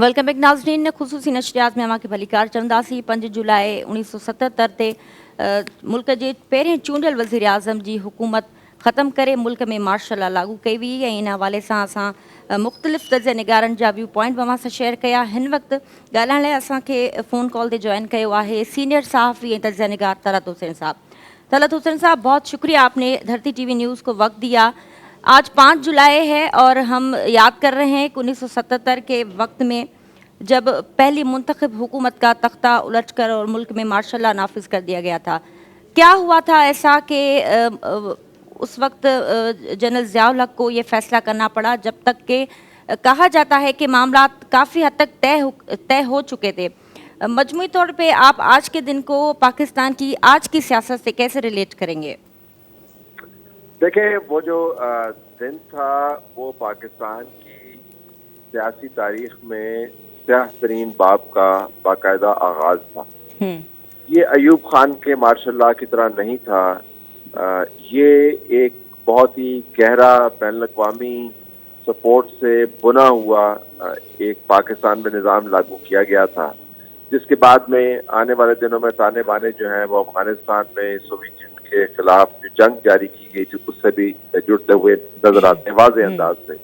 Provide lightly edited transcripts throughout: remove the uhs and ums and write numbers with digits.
Welcome back नाज़रीन। ख़ुसूसी नशरियात में अव्हांखे भली कार चवंदासीं। 5 जुलाई 1977 ते मुल्क जे पहिरें चूंडियल वज़ीर आज़म जी हुकूमत ख़त्म करे मुल्क में मार्शल लॉ लागू कई हुई ऐं इन हवाले सां असां मुख़्तलिफ़ तर्ज़ निगारनि जा व्यू पॉइंट अव्हां सां शेयर कया। हिन वक़्तु ॻाल्हाइण लाइ असांखे फ़ोन कॉल ते जॉइन कयो आहे सीनियर सहाफ़ी ऐं तर्ज़ निगार तलत हुसैन साहब। तलत हुसैन साहब, बहुत शुक्रिया, आपने धरती टीवी न्यूज़ को वक्त दिया। आज 5 जुलाई है और हम याद कर रहे हैं कि 1977 के वक्त में जब पहली मुंतखब हुकूमत का तख्ता उलट कर और मुल्क में मार्शल लॉ नाफिज कर दिया गया था। क्या हुआ था ऐसा कि उस वक्त जनरल ज़ियाउल हक को ये फैसला करना पड़ा, जब तक कि कहा जाता है कि मामला काफ़ी हद तक तय हो चुके थे। मजमूई तौर पे आप आज के दिन को पाकिस्तान की आज की सियासत से कैसे रिलेट करेंगे? देखिए, वो जो दिन था वो पाकिस्तान की सियासी तारीख में स्याह तरीन बाब का बाकायदा आगाज था। ये अयूब खान के मार्शल लॉ की तरह नहीं था। ये एक बहुत ही गहरा बैनुल अक़वामी सपोर्ट से बुना हुआ एक पाकिस्तान में निज़ाम लागू किया गया था, जिसके बाद में आने वाले दिनों में ताने बाने जो हैं वो अफगानिस्तान में सोवियत यूनियन के खिलाफ जो जंग जारी की गई थी उससे भी जुड़ते हुए नजर आते हैं वाज़ेह अंदाज से।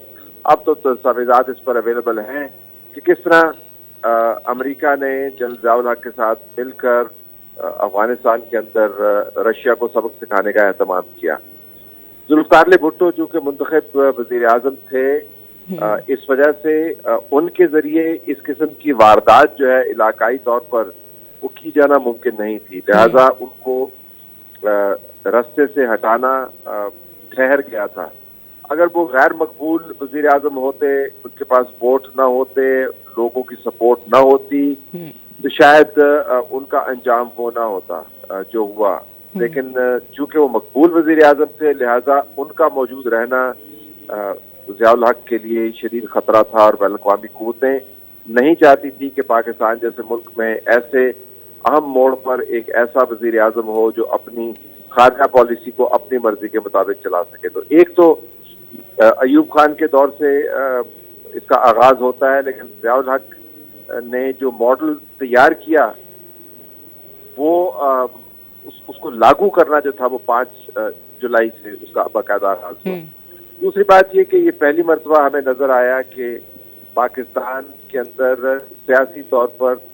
अब तो दस्तावेज़ात इस पर अवेलेबल हैं कि किस तरह अमेरिका ने जनरल ज़ियाउल हक के साथ मिलकर अफगानिस्तान के अंदर रशिया को सबक सिखाने का एहतमाम किया। जुल्फ़िकार भुट्टो जो कि मुंतखब वज़ीर आज़म थे, इस वजह से उनके जरिए इस किस्म की वारदात जो है इलाकाई तौर पर वो की जाना मुमकिन नहीं थी, लिहाजा उनको रास्ते से हटाना ठहर गया था। अगर वो गैर मकबूल वज़ीर आज़म होते, उनके पास वोट ना होते, लोगों की सपोर्ट ना होती, तो शायद उनका अंजाम वो ना होता जो हुआ। लेकिन चूंकि वो मकबूल वज़ीर आज़म थे, लिहाजा उनका मौजूद रहना ज़ियाउल हक के लिए शदीद खतरा था और बैनुल अक़वामी क़ुव्वतें नहीं चाहती थी कि पाकिस्तान जैसे मुल्क में ऐसे अहम मोड़ पर एक ऐसा वज़ीर आज़म हो जो अपनी खारजा पॉलिसी को अपनी मर्जी के मुताबिक चला सके। तो एक तो अयूब खान के दौर से इसका आगाज होता है, लेकिन ज़ियाउल हक ने जो मॉडल तैयार किया वो उसको लागू करना जो था वो 5 जुलाई से उसका बाकायदा आगाज हुआ। दूसरी बात ये कि ये पहली मरतबा हमें नजर आया कि पाकिस्तान के अंदर सियासी तौर पर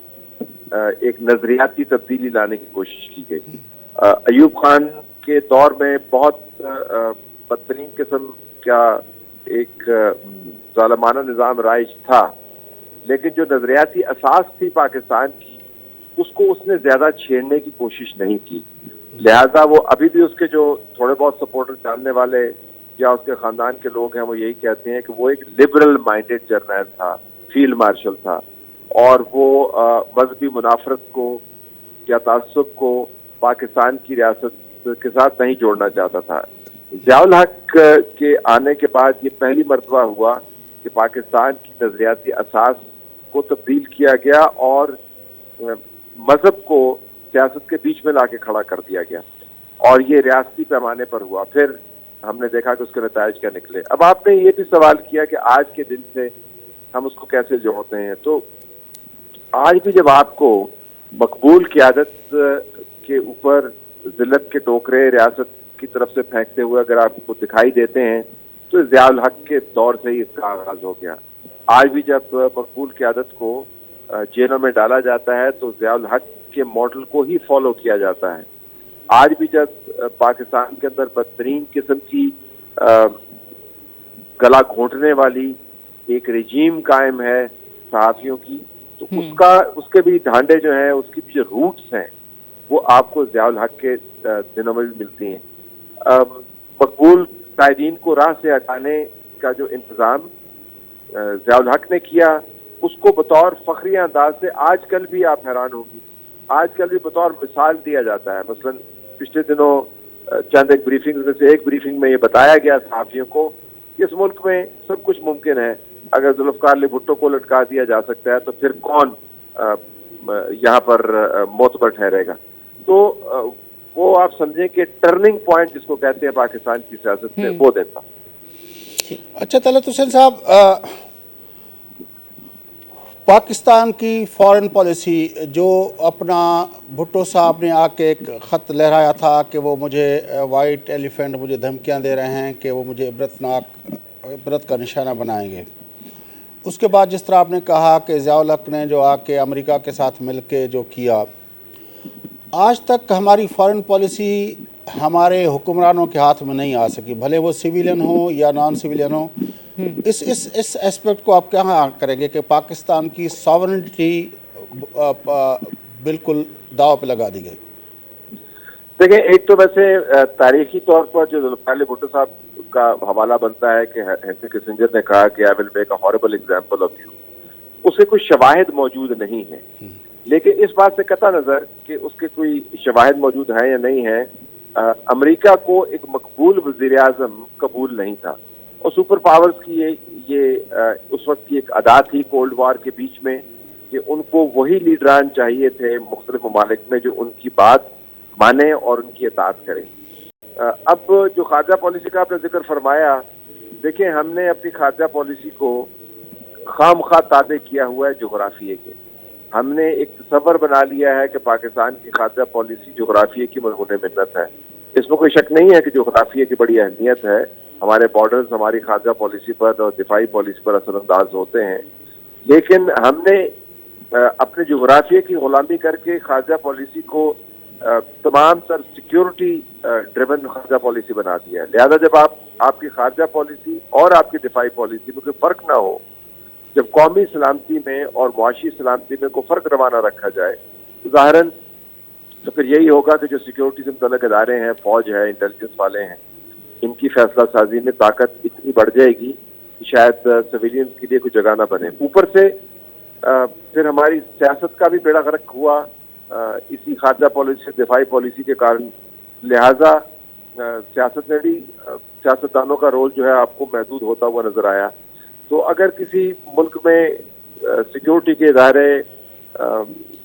एक नजरियाती तब्दीली लाने की कोशिश की गई। अयूब खान के दौर में बहुत बदतरीन किस्म का एक ज़ालिमाना निज़ाम राइज था, लेकिन जो नजरियाती असास थी पाकिस्तान की उसको उसने ज्यादा छेड़ने की कोशिश नहीं की। लिहाजा वो अभी भी उसके जो थोड़े बहुत सपोर्टर जानने वाले या उसके खानदान के लोग हैं वो यही कहते हैं कि वो एक लिबरल माइंडेड जर्नल था, फील्ड मार्शल था, और वो मजहबी मुनाफरत को या तासुब को पाकिस्तान की रियासत के साथ नहीं जोड़ना चाहता था। ज़ियाउल हक के आने के बाद ये पहली मरतबा हुआ कि पाकिस्तान की नजरियाती असास को तब्दील किया गया और मजहब को सियासत के बीच में लाके खड़ा कर दिया गया, और ये रियासती पैमाने पर हुआ। फिर हमने देखा कि उसके नतायज क्या निकले। अब आपने ये भी सवाल किया कि आज के दिन से हम उसको कैसे जोड़ते हैं, तो आज भी जब आपको मकबूल क़ियादत के ऊपर जिल्लत के टोकरे रियासत की तरफ से फेंकते हुए अगर आपको दिखाई देते हैं तो ज़ियाउल हक के दौर से ही इसका आगाज हो गया। आज भी जब मकबूल क़ियादत को जेलों में डाला जाता है तो ज़ियाउल हक के मॉडल को ही फॉलो किया जाता है। आज भी जब पाकिस्तान के अंदर बदतरीन किस्म की गला घोंटने वाली एक रजीम कायम है सहाफ़ियों की, तो उसके भी ढांडे जो हैं, उसकी भी जो रूट्स हैं वो आपको ज़ियाउल हक के दिनों में भी मिलती हैं। मकबूल कायदीन को राह से हटाने का जो इंतज़ाम ज़ियाउल हक ने किया उसको बतौर फखरी अंदाज से आजकल भी आप हैरान होंगी, आजकल भी बतौर मिसाल दिया जाता है। मसलन पिछले दिनों चंद एक ब्रीफिंग में से एक ब्रीफिंग में ये बताया गया सहाफ़ियों को कि इस मुल्क में सब कुछ मुमकिन है, अगर जुल्फ़िकार भुट्टो को लटका दिया जा सकता है तो फिर कौन यहाँ पर मोतबर ठहरेगा। तो वो आप समझें कि टर्निंग पॉइंट जिसको कहते हैं पाकिस्तान की सियासत में वो दिन था। अच्छा तलत हुसैन साहब, पाकिस्तान की फॉरेन पॉलिसी जो अपना भुट्टो साहब ने आके एक ख़त लहराया था कि वो मुझे वाइट एलिफेंट मुझे धमकियां दे रहे हैं कि वो मुझे इबरत का निशाना बनाएंगे। उसके बाद जिस तरह आपने कहा कि ज़िया-उल हक़ ने जो आके अमेरिका के साथ मिलके जो किया, आज तक हमारी फॉरेन पॉलिसी हमारे हुक्मरानों के हाथ में नहीं आ सकी, भले वो सिविलियन हो या नॉन सिविलियन हो। इस एस्पेक्ट को आप क्या करेंगे कि पाकिस्तान की सॉवरेनिटी बिल्कुल दाव पे लगा दी गई? देखिए, एक तो वैसे तारीखी तौर पर जो जुल्फ़िकार अली भुट्टो साहब का हवाला बनता है कि हेनरी किसिंजर ने कहा कि I will make a horrible example of you, उसके कुछ शवाहिद मौजूद नहीं है। लेकिन इस बात से कता नजर कि उसके कोई शवाहिद मौजूद हैं या नहीं है, अमेरिका को एक मकबूल वज़ीर आज़म कबूल नहीं था। और सुपर पावर्स की ये उस वक्त की एक अदा थी कोल्ड वार के बीच में कि उनको वही लीडरान चाहिए थे मुख्तलिफ ममालिक में जो उनकी बात माने और उनकी इताअत करें। अब जो खारजा पॉलिसी का आपने जिक्र फरमाया, देखिए हमने अपनी खारजा पॉलिसी को खामखा ताबे किया हुआ है जोग्राफिये के। हमने एक तस्वर बना लिया है कि पाकिस्तान की खारजा पॉलिसी जोग्राफिये की मरहून मिन्नत है। इसमें कोई शक नहीं है कि जोग्राफिये की बड़ी अहमियत है। हमारे बॉर्डर्स हमारी खारजा पॉलिसी पर और दिफाई पॉलिसी पर असरअंदाज होते हैं, लेकिन हमने अपने जोग्राफिये की गुलामी करके खारजा पॉलिसी को तमाम सर सिक्योरिटी ड्रिवन खारजा पॉलिसी बना दिया है। लिहाजा जब आपकी खारजा पॉलिसी और आपकी दिफाई पॉलिसी में कोई फर्क ना हो, जब कौमी सलामती में और मुआशी सलामती में कोई फर्क रवाना रखा जाए, तो ज़ाहिरन तो फिर यही होगा कि जो सिक्योरिटी से मुतल्लिक़ इदारे हैं, फौज है, इंटेलिजेंस वाले हैं, इनकी फैसला साजी में ताकत इतनी बढ़ जाएगी कि शायद सिविलियंस के लिए कोई जगह ना बने। ऊपर से फिर हमारी सियासत का भी बेड़ा गर्क हुआ इसी खारजा पॉलिसी दिफाई पॉलिसी के कारण। लिहाजा सियासत में भी सियासतदानों का रोल जो है आपको महदूद होता हुआ नजर आया। तो अगर किसी मुल्क में सिक्योरिटी के इदारे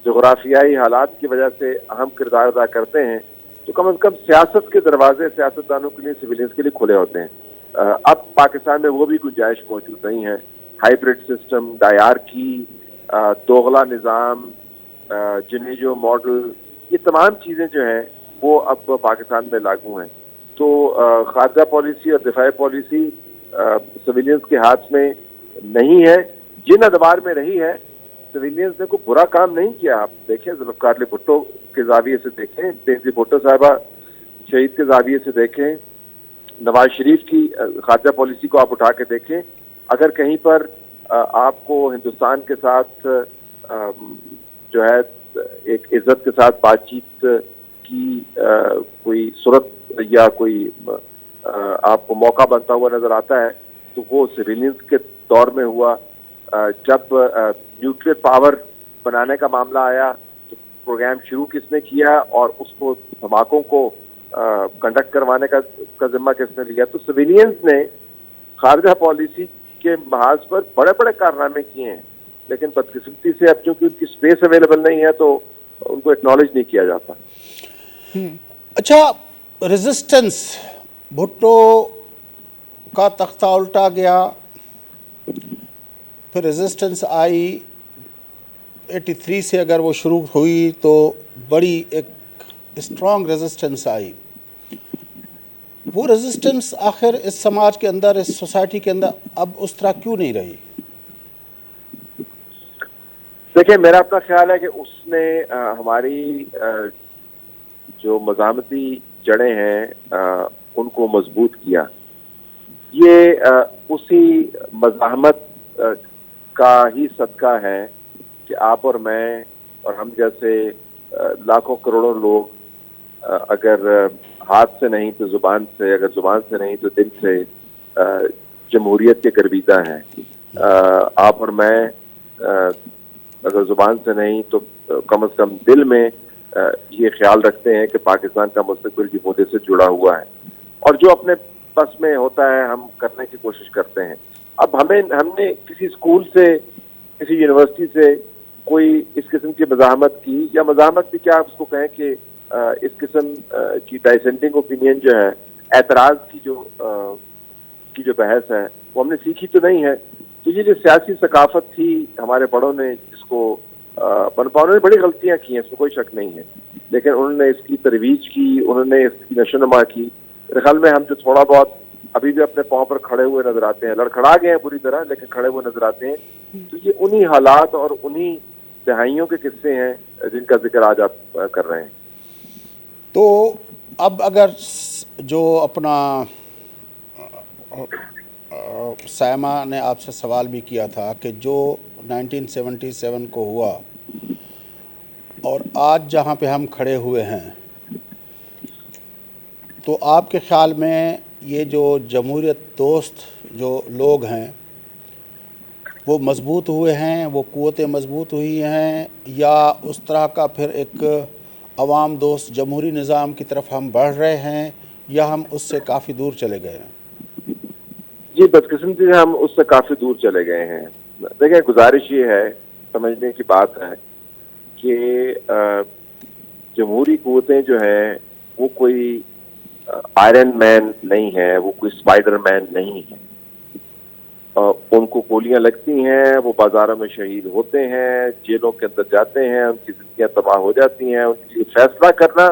जोग्राफियाई हालात की वजह से अहम किरदार अदा करते हैं, तो कम से कम सियासत के दरवाजे सियासतदानों के लिए, सिविलियंस के लिए खुले होते हैं। अब पाकिस्तान में वो भी गुंजाइश मौजूद नहीं है। हाइब्रिड सिस्टम, डायरकी, दोगला निज़ाम, जिनेजो मॉडल, ये तमाम चीज़ें जो हैं वो अब पाकिस्तान में लागू हैं। तो खारजा पॉलिसी और दिफाई पॉलिसी सिविलियंस के हाथ में नहीं है। जिन अदवार में रही है, सिविलियंस ने कोई बुरा काम नहीं किया। आप देखें, जुल्फ़िकार अली भुट्टो के जाविये से देखें, बेनज़ीर भुट्टो साहिबा शहीद के जाविये से देखें, नवाज शरीफ की खारजा पॉलिसी को आप उठा के देखें। अगर कहीं पर आपको हिंदुस्तान के साथ जो है एक इज्जत के साथ बातचीत की कोई सूरत या कोई आपको मौका बनता हुआ नजर आता है, तो वो सिविलियंस के दौर में हुआ। जब न्यूक्लियर पावर बनाने का मामला आया, तो प्रोग्राम शुरू किसने किया और उसको धमाकों को कंडक्ट करवाने का जिम्मा किसने लिया? तो सिविलियंस ने खारजा पॉलिसी के महाज पर बड़े बड़े कारनामे किए हैं, लेकिन बदकिस्मती से अब चूंकि उनकी स्पेस अवेलेबल नहीं है तो उनको एक्नॉलेज नहीं किया जाता। अच्छा, रेजिस्टेंस, भुट्टो का तख्ता उल्टा गया, फिर रेजिस्टेंस आई 83 से, अगर वो शुरू हुई तो बड़ी एक स्ट्रॉन्ग रेजिस्टेंस आई। वो रेजिस्टेंस आखिर इस समाज के अंदर, इस सोसाइटी के अंदर अब उस तरह क्यों नहीं रही? देखिए, मेरा अपना ख्याल है कि उसने हमारी जो मज़ामती जड़ें हैं उनको मजबूत किया। ये उसी मज़ाहमत का ही सदका है कि आप और मैं और हम जैसे लाखों करोड़ों लोग अगर हाथ से नहीं तो जुबान से, अगर जुबान से नहीं तो दिल से जमहूरियत के गर्विदा हैं। आप और मैं अगर जुबान से नहीं तो कम से कम दिल में ये ख्याल रखते हैं कि पाकिस्तान का मुस्तकबिल की मुद्दे से जुड़ा हुआ है, और जो अपने बस में होता है हम करने की कोशिश करते हैं। अब हमने किसी स्कूल से, किसी यूनिवर्सिटी से कोई इस किस्म की मज़ाहमत की, या मज़ाहमत भी क्या आप उसको कहें कि इस किस्म की डाइसेंटिंग ओपिनियन जो है, एतराज़ की जो बहस है, वो हमने सीखी तो नहीं है। तो ये जो सियासी सकाफत थी हमारे बड़ों ने जिसको उन्होंने बड़ी गलतियां की हैं, इसमें कोई शक नहीं है, लेकिन उन्होंने इसकी तरवीज की, उन्होंने इसकी नशोनुमा की। मेरे ख्याल में हम जो थोड़ा बहुत अभी भी अपने पाँव पर खड़े हुए नजर आते हैं, लड़खड़ा गए हैं पूरी तरह, लेकिन खड़े हुए नजर आते हैं, तो ये उन्हीं हालात और उन्हीं दहाइयों के किस्से हैं जिनका जिक्र आज आप कर रहे हैं। तो अब अगर जो अपना सायमा ने आपसे सवाल भी किया था कि जो 1977 को हुआ और आज जहाँ पे हम खड़े हुए हैं, तो आपके ख्याल में ये जो जमहूरियत दोस्त जो लोग हैं वो मजबूत हुए हैं, वो क़ुव्वतें मजबूत हुई हैं, या उस तरह का फिर एक अवाम दोस्त जमहूरी निज़ाम की तरफ हम बढ़ रहे हैं, या हम उससे काफ़ी दूर चले गए हैं? जी, बदकिस्मती से हम उससे काफ़ी दूर चले गए हैं। देखिए, गुजारिश ये है, समझने की बात है कि जमहूरी क़ुव्वतें जो हैं वो कोई आयरन मैन नहीं है, वो कोई स्पाइडर मैन नहीं है। उनको गोलियां लगती हैं, वो बाजारों में शहीद होते हैं, जेलों के अंदर जाते हैं, उनकी जिंदगियां तबाह हो जाती हैं। उनके लिए फैसला करना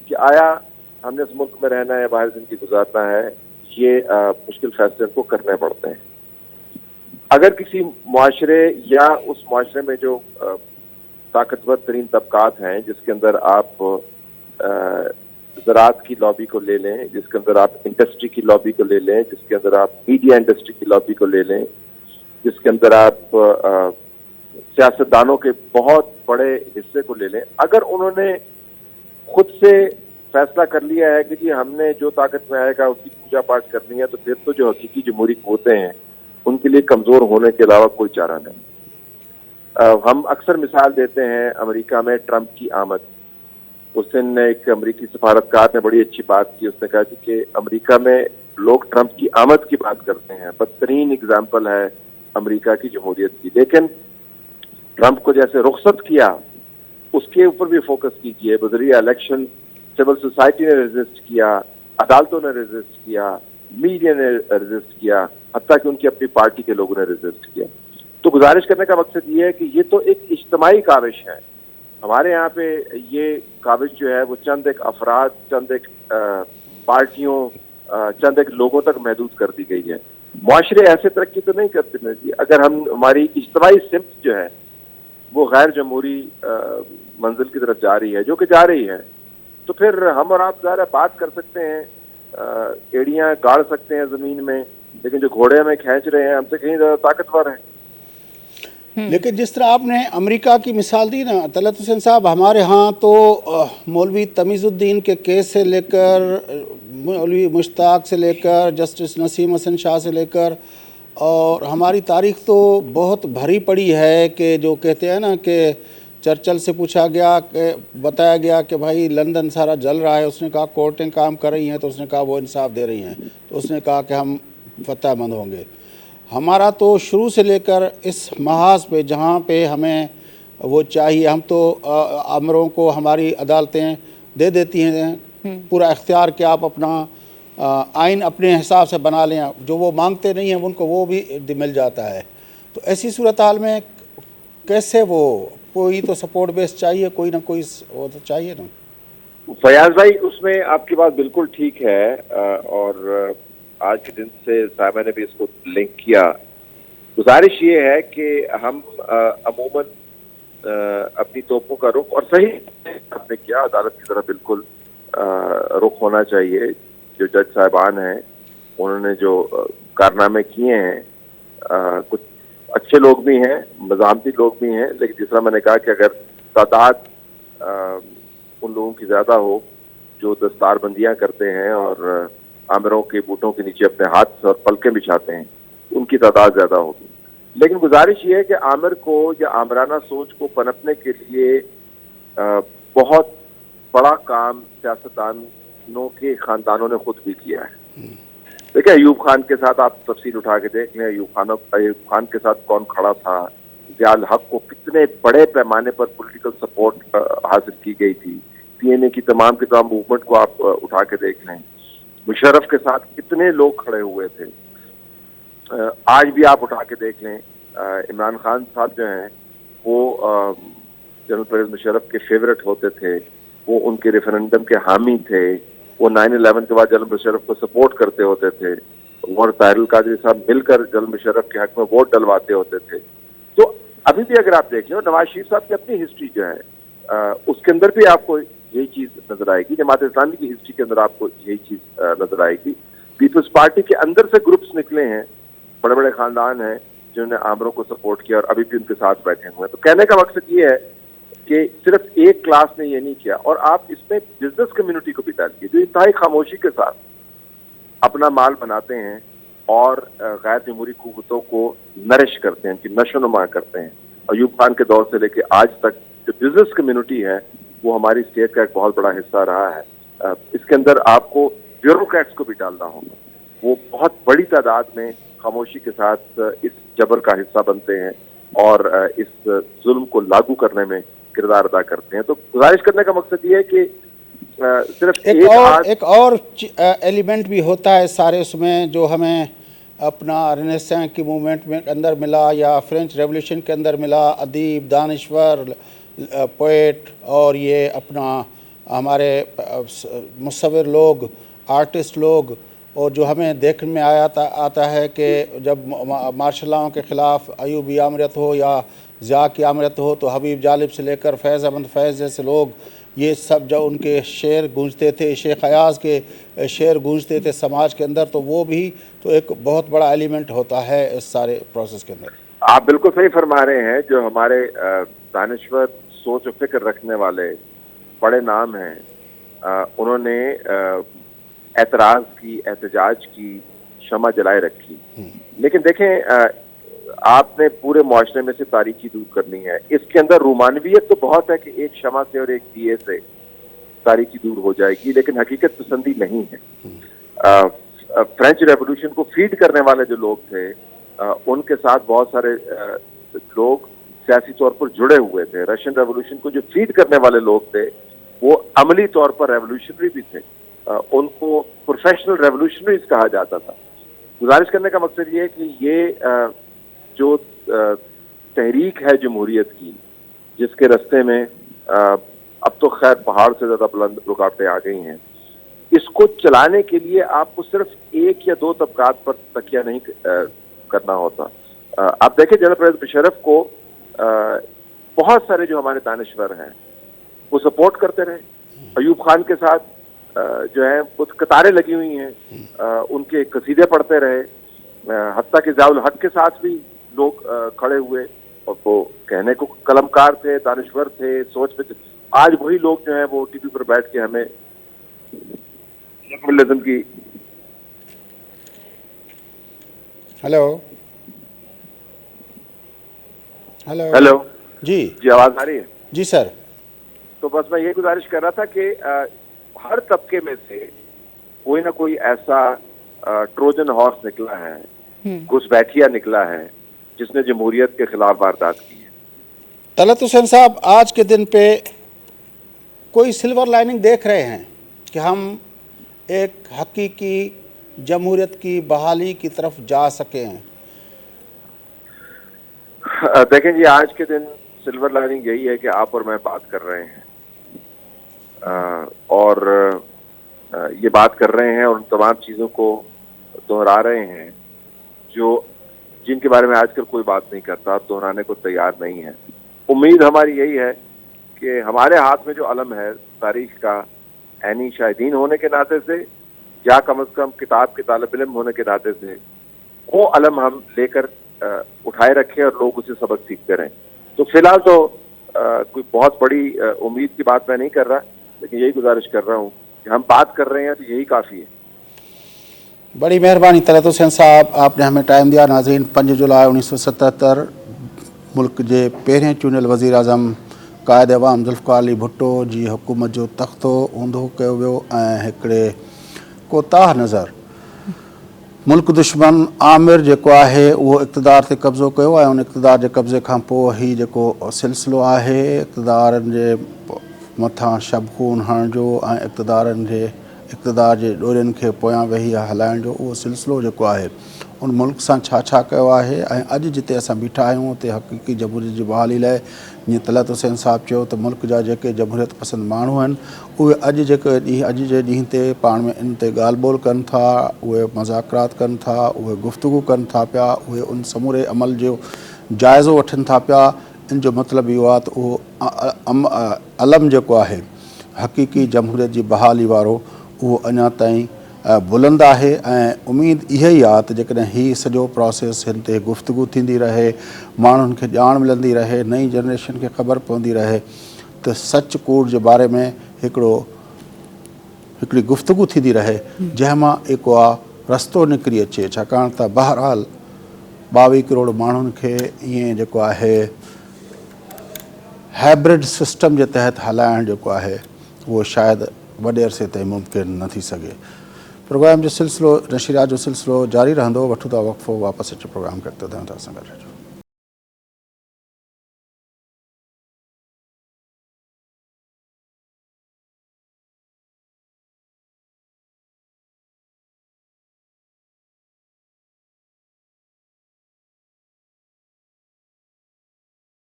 कि आया हमने इस मुल्क में रहना है, बाहर जिंदगी गुजारना है, ये मुश्किल फैसले को करने पड़ते हैं। अगर किसी मुआशरे या उस मुआशरे में जो ताकतवर तरीन तबकात हैं, जिसके अंदर आप ज़राअत की लॉबी को ले लें, जिसके अंदर आप इंडस्ट्री की लॉबी को ले लें, जिसके अंदर आप मीडिया इंडस्ट्री की लॉबी को ले लें, जिसके अंदर आप सियासतदानों के बहुत बड़े हिस्से को ले लें, अगर उन्होंने खुद से फैसला कर लिया है कि जी हमने जो ताकत में आएगा उसकी पूजा पाठ करनी है, तो फिर तो जो हकीकी जमहूरी क़ुव्वतें हैं उनके लिए कमज़ोर होने के अलावा कोई चारा नहीं। हम अक्सर मिसाल देते हैं अमेरिका में ट्रंप की आमद। उस दिन एक अमेरिकी सफारतकार ने बड़ी अच्छी बात की, उसने कहा कि अमेरिका में लोग ट्रंप की आमद की बात करते हैं, बदतरीन एग्जाम्पल है अमेरिका की जमहूरियत की। लेकिन ट्रंप को जैसे रुखसत किया उसके ऊपर भी फोकस कीजिए। बजरिया इलेक्शन सिविल सोसाइटी ने रेजिस्ट किया, अदालतों ने रेजिस्ट किया, मीडिया ने रेजिस्ट किया, हत्ता कि उनकी अपनी पार्टी के लोगों ने रेजिस्ट किया। तो गुजारिश करने का मकसद ये है कि ये तो एक इज्तिमाई काविश है। हमारे यहाँ पे ये काविश जो है वो चंद एक अफराद, चंद एक पार्टियों, चंद एक लोगों तक महदूद कर दी गई है। मुआशरे ऐसे तरक्की तो नहीं करते ना जी। अगर हम हमारी इज्तिमाई सिमत जो है वो गैर जमहूरी मंजिल की तरफ जा रही है, जो कि जा रही है, तो फिर हम और आप ज़रा बात कर सकते हैं, एड़ियाँ गाड़ सकते हैं ज़मीन में, लेकिन जो घोड़े हमें खींच रहे हैं हमसे कहीं ज़्यादा ताकतवर हैं। लेकिन जिस तरह आपने अमेरिका की मिसाल दी ना तलत हुसैन साहब, हमारे यहाँ तो मौलवी तमीज़ुद्दीन के केस से लेकर, मौलवी मुश्ताक से लेकर, जस्टिस नसीम हसन शाह से लेकर, और हमारी तारीख़ तो बहुत भरी पड़ी है कि जो कहते हैं ना कि चर्चिल से पूछा गया कि बताया गया कि भाई लंदन सारा जल रहा है, उसने कहा कोर्टें काम कर रही हैं, तो उसने कहा वो इंसाफ दे रही हैं, तो उसने कहा कि हम फतहमंद होंगे। हमारा तो शुरू से लेकर इस महाज पे जहाँ पे हमें वो चाहिए, हम तो आमरों को हमारी अदालतें दे देती हैं पूरा इख्तियार कि आप अपना आइन अपने हिसाब से बना लें, जो वो मांगते नहीं हैं उनको वो भी मिल जाता है। तो ऐसी सूरत हाल में कैसे वो, कोई तो सपोर्ट बेस चाहिए, कोई ना कोई वो तो चाहिए ना। फयाज भाई, उसमें आपकी बात बिल्कुल ठीक है, और आज के दिन से साहिबा ने भी इसको लिंक किया। गुजारिश ये है कि हम अमूमन अपनी तोपों का रुख, और सही आपने किया, अदालत की तरफ बिल्कुल रुख होना चाहिए। जो जज साहिबान हैं उन्होंने जो कारनामे किए हैं, कुछ अच्छे लोग भी हैं, मज़ामती लोग भी हैं, लेकिन जिस तरह मैंने कहा कि अगर तादाद उन लोगों की ज़्यादा हो जो दस्तारबंदियाँ करते हैं और आमिरों के बूटों के नीचे अपने हाथ और पलकें बिछाते हैं, उनकी तादाद ज़्यादा होगी। लेकिन गुजारिश ये है कि आमिर को या आमराना सोच को पनपने के लिए बहुत बड़ा काम सियासतदानों के ख़ानदानों ने खुद भी किया है। देखिए, अयूब खान के साथ आप तफसील उठा के देख लें, अयूब खान के साथ कौन खड़ा था, ज़ियाउल हक को कितने बड़े पैमाने पर पॉलिटिकल सपोर्ट हासिल की गई थी, पीएनए की तमाम के तमाम मूवमेंट को आप उठा के देख लें, मुशर्रफ के साथ कितने लोग खड़े हुए थे। आज भी आप उठा के देख लें, इमरान खान साहब जो हैं वो जनरल परवेज मुशर्रफ के फेवरेट होते थे, वो उनके रेफरेंडम के हामी थे, वो 9/11 के बाद जनरल मुशर्रफ को सपोर्ट करते होते थे, और ताहिरुल कादरी साहब मिलकर जनरल मुशर्रफ के हक में वोट डलवाते होते थे। तो अभी भी अगर आप देख लें, नवाज शरीफ साहब की अपनी हिस्ट्री जो है उसके अंदर भी आपको यही चीज नजर आएगी, जमात इस्लामी की हिस्ट्री के अंदर आपको यही चीज नजर आएगी। पीपल्स पार्टी के अंदर से ग्रुप्स निकले हैं, बड़े बड़े खानदान हैं जिन्होंने आमरों को सपोर्ट किया और अभी भी उनके साथ बैठे हुए हैं। तो कहने का मकसद ये है कि सिर्फ एक क्लास ने ये नहीं किया, और आप इसमें बिजनेस कम्युनिटी को भी डालिए जो इंतहाई खामोशी के साथ अपना माल बनाते हैं और गैर जमहूरी कुव्वतों को नरिश करते हैं, उनकी नशोनुमा करते हैं। अयूब खान के दौर से लेकर आज तक जो बिजनेस कम्युनिटी है वो हमारी स्टेट का एक बहुत बड़ा हिस्सा रहा है। इसके अंदर आपको ब्यूरोक्रेट्स को भी डालना होगा, वो बहुत बड़ी तादाद में खामोशी के साथ इस जबर का हिस्सा बनते हैं और इस जुल्म को लागू करने में किरदार अदा करते हैं। तो गुजारिश करने का मकसद ये है कि सिर्फ एक और एलिमेंट भी होता है सारे उसमें, जो हमें अपना रेनेसां की मूवमेंट में अंदर मिला या फ्रेंच रेवोल्यूशन के अंदर मिला, अदीब, दानिश्वर, पोएट और ये अपना हमारे मुसव्विर लोग, आर्टिस्ट लोग, और जो हमें देखने में आता है कि जब मार्शल लॉ के ख़िलाफ़ अयूब की आमरत हो या ज़िया की आमरत हो तो हबीब जालिब से लेकर फैज़ अहमद फैज़ जैसे लोग, ये सब जब उनके शेर गूंजते थे, शेख अयाज के शेर गूंजते थे समाज के अंदर, तो वो भी तो एक बहुत बड़ा एलिमेंट होता है इस सारे प्रोसेस के अंदर। आप बिल्कुल सही फरमा रहे हैं। जो हमारे दानिश्वर सोच और फिक्र रखने वाले बड़े नाम हैं, उन्होंने एतराज़ की, एहतजाज की शमा जलाए रखी। लेकिन देखें, आपने पूरे मुआशरे में से तारीकी दूर करनी है। इसके अंदर रूमानवियत तो बहुत है कि एक शमा से और एक दिए से तारीकी दूर हो जाएगी, लेकिन हकीकत पसंदी नहीं है। फ्रेंच रेवोल्यूशन को फीड करने वाले जो लोग थे, उनके साथ बहुत सारे लोग सियासी तौर पर जुड़े हुए थे। रशियन रेवोल्यूशन को जो फीड करने वाले लोग थे वो अमली तौर पर रेवोल्यूशनरी भी थे, उनको प्रोफेशनल रेवोल्यूशनरीज कहा जाता था। गुजारिश करने का मकसद ये है कि ये जो तहरीक है जमहूरियत की, जिसके रास्ते में अब तो खैर पहाड़ से ज्यादा बुलंद रुकावटें आ गई हैं, इसको चलाने के लिए आपको सिर्फ एक या दो तबकात पर तकिया नहीं करना होता। आप देखें, जनरल परवेज मुशर्रफ को बहुत सारे जो हमारे दानिश्वर हैं वो सपोर्ट करते रहे। अयूब खान के साथ जो है वो कतारें लगी हुई हैं, उनके कसीदे पढ़ते रहे। हत्ता के ज़ियाउल हक के साथ भी लोग खड़े हुए, और वो कहने को कलमकार थे, दानिश्वर थे, सोच पे थे। आज वही लोग जो हैं वो टीवी पर बैठ के हमें जर्नलिज्म की हेलो जी आवाज आ रही है? जी सर। तो बस मैं ये गुजारिश कर रहा था कि हर तबके में से कोई ना कोई ऐसा ट्रोजन हॉर्स निकला है, घुसपैठिया निकला है, जिसने जमहूरियत के खिलाफ वारदात की है। तलत हुसैन साहब, आज के दिन पे कोई सिल्वर लाइनिंग देख रहे हैं कि हम एक हकीकी जमहूरियत की बहाली की तरफ जा सकें? देखें जी, आज के दिन सिल्वर लाइनिंग यही है कि आप और मैं बात कर रहे हैं, और ये बात कर रहे हैं और उन तमाम चीज़ों को दोहरा रहे हैं जिनके बारे में आजकल कोई बात नहीं करता, दोहराने को तैयार नहीं है। उम्मीद हमारी यही है कि हमारे हाथ में जो अलम है तारीख का, ऐनी शाहिदीन होने के नाते से या कम से कम किताब के तालिब इल्म होने के नाते से, वो अलम हम लेकर उठाए रखें और लोग उसे सबक सीखते रहें। तो फिलहाल तो कोई बहुत बड़ी उम्मीद की बात मैं नहीं कर रहा, लेकिन यही गुजारिश कर रहा हूँ कि हम बात कर रहे हैं तो यही काफ़ी है। बड़ी मेहरबानी तलत हुसैन साहब, आपने हमें टाइम दिया। नाज़रीन, 5 जुलाई 1977 मुल्क जे पहिरें चूंडियल वज़ीर आज़म क़ाइद अवाम ज़ुल्फ़िकार अली भुट्टो जी हुकूमत जो तख़्तो ऊंधो कयो वियो ऐं हिकिड़े कोताह नज़र मुल्क दुश्मन आमिर जेको आहे उहो इक़्तिदार ते कब्ज़ो कयो ऐं उन इक़्तिदार जे कब्ज़े खां पोइ ही जेको सिलसिलो आहे इक़्तिदारनि जे मथां शबख़ून हणण जो ऐं इक़्तिदार जे ॾोरियुनि खे पोयां वेही हलाइण जो, उहो सिलसिलो जेको आहे उन मुल्क सां छा छा कयो आहे ऐं अॼु जिते असां बीठा आहियूं उते हक़ीक़ी जमहूरियत जी बहाली लाइ जीअं तलत हुसैन साहब चयो त मुल्क जा जेके जमहूरियत पसंदि माण्हू आहिनि उहे अॼु जे ॾींहं ते पाण में इन ते ॻाल्हि ॿोल कनि था, उहे मज़ाकरात कनि था, उहे गुफ़्तगू कनि था पिया, उहे उन समूरे अमल जो जाइज़ो वठनि था पिया। इन जो मतिलबु इहो आहे त उहो अलम जेको आहे हक़ीक़ी जमहूरियत जी बहाली वारो उहो अञा ताईं बुलंद आहे। ऐं उमेद इहा ई आहे त जेकॾहिं हीउ सॼो प्रोसेस हिन ते गुफ़्तगू थींदी रहे, माण्हुनि खे ॼाण मिलंदी रहे, नई जनरेशन खे ख़बर पवंदी रहे त सच कूड़ जे बारे में हिकिड़ी गुफ़्तगू थींदी रहे जंहिंमां जेको आहे रस्तो निकिरी अचे। छाकाणि त बहरहाल 22 करोड़ माण्हुनि खे ईअं जेको आहे हाइब्रिड सिस्टम जे तहत हलाइणु जेको आहे उहो शायदि वॾे अरसे ताईं मुमकिन न थी सघे। प्रोग्राम जो सिलसिलो नशरियात जो सिलसिलो जारी रहंदो। वठूं था वक़फ़ो, वापसि अचो प्रोग्राम करते था असां गॾु।